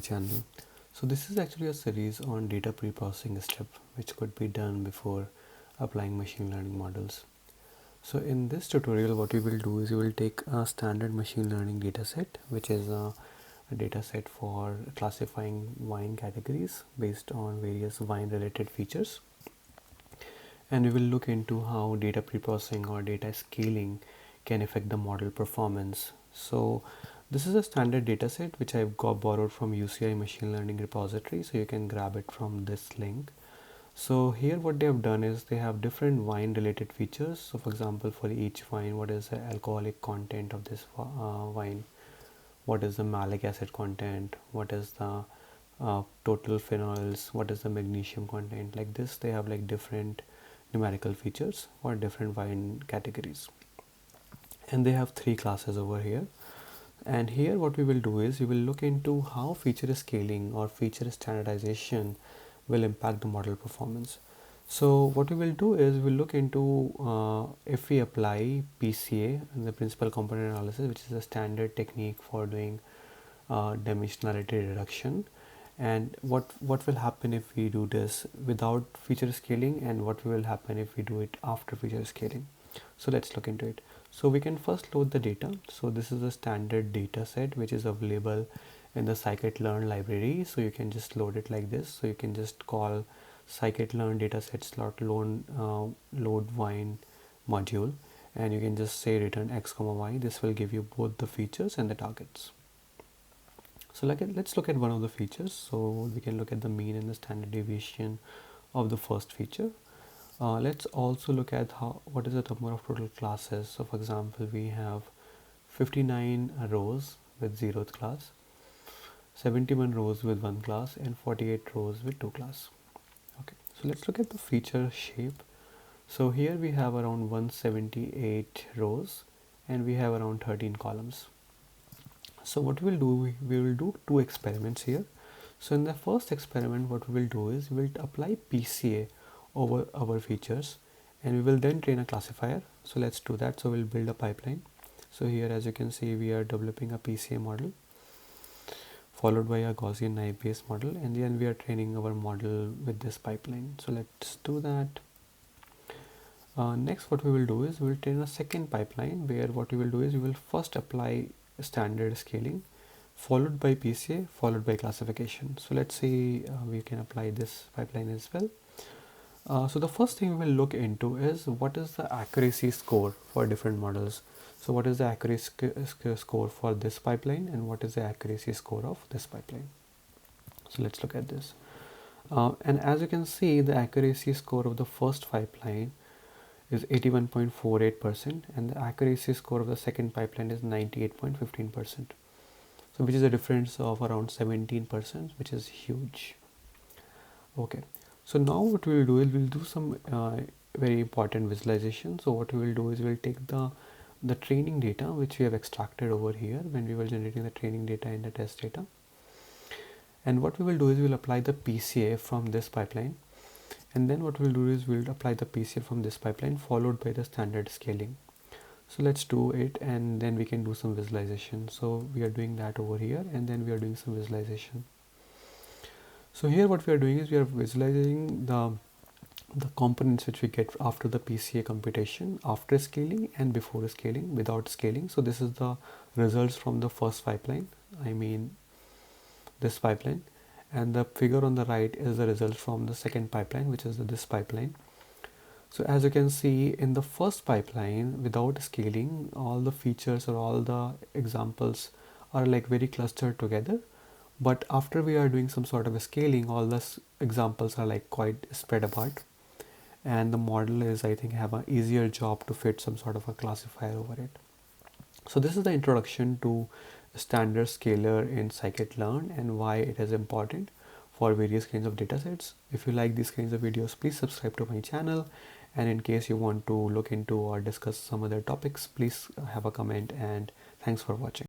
channel. So this is actually a series on data pre-processing step which could be done before applying machine learning models. So in this tutorial what we will do is we will take a standard machine learning dataset, which is a dataset for classifying wine categories based on various wine related features, and we will look into how data pre-processing or data scaling can affect the model performance. So this is a standard dataset which I've got borrowed from UCI machine learning repository, so you can grab it from this link. So here what they have done is they have different wine related features. So for example, for each wine, what is the alcoholic content of this wine, what is the malic acid content, what is the total phenols, what is the magnesium content. Like this, they have like different numerical features for different wine categories, and they have three classes over here. And here what we will do is we will look into how feature scaling or feature standardization will impact the model performance. So what we will do is we'll look into if we apply PCA, the principal component analysis, which is a standard technique for doing dimensionality reduction, and what will happen if we do this without feature scaling, and what will happen if we do it after feature scaling. So let's look into it. So we can first load the data. So this is a standard data set which is available in the scikit-learn library. So you can just load it like this. So you can just call scikit-learn dataset slot load wine module, and you can just say return x comma y. This will give you both the features and the targets. So let's look at one of the features. So we can look at the mean and the standard deviation of the first feature. Let's also look at what is the number of total classes. So for example, we have 59 rows with 0th class, 71 rows with 1 class, and 48 rows with 2 class. Okay, so let's look at the feature shape. So here we have around 178 rows and we have around 13 columns. So what we will do, we will do two experiments here. So in the first experiment, what we will do is we will apply PCA over our features, and we will then train a classifier. So let's do that. So we'll build a pipeline. So here, as you can see, we are developing a PCA model followed by a Gaussian naive Bayes model, and then we are training our model with this pipeline. So let's do that. Next, what we will do is we will train a second pipeline, where what we will do is we will first apply standard scaling followed by PCA followed by classification. So let's see, we can apply this pipeline as well. So the first thing we will look into is what is the accuracy score for different models. So what is the accuracy score for this pipeline, and what is the accuracy score of this pipeline. So let's look at this. And as you can see, the accuracy score of the first pipeline is 81.48%, and the accuracy score of the second pipeline is 98.15%. So which is a difference of around 17%, which is huge. Okay. So now what we will do is we will do some very important visualization. So what we will do is we will take the training data which we have extracted over here when we were generating the training data in the test data, and what we will do is we will apply the PCA from this pipeline, and then what we will do is we will apply the PCA from this pipeline followed by the standard scaling. So let's do it, and then we can do some visualization. So we are doing that over here, and then we are doing some visualization. So here what we are doing is we are visualizing the components which we get after the PCA computation, after scaling and before scaling, without scaling. So this is the results from the first pipeline, I mean this pipeline, and the figure on the right is the result from the second pipeline, which is this pipeline. So as you can see, in the first pipeline without scaling, all the features or all the examples are like very clustered together. But after we are doing some sort of scaling, all the examples are like quite spread apart, and the model is, I think, have an easier job to fit some sort of a classifier over it. So this is the introduction to standard scaler in scikit-learn and why it is important for various kinds of datasets. If you like these kinds of videos, please subscribe to my channel, and in case you want to look into or discuss some other topics, please have a comment, and thanks for watching.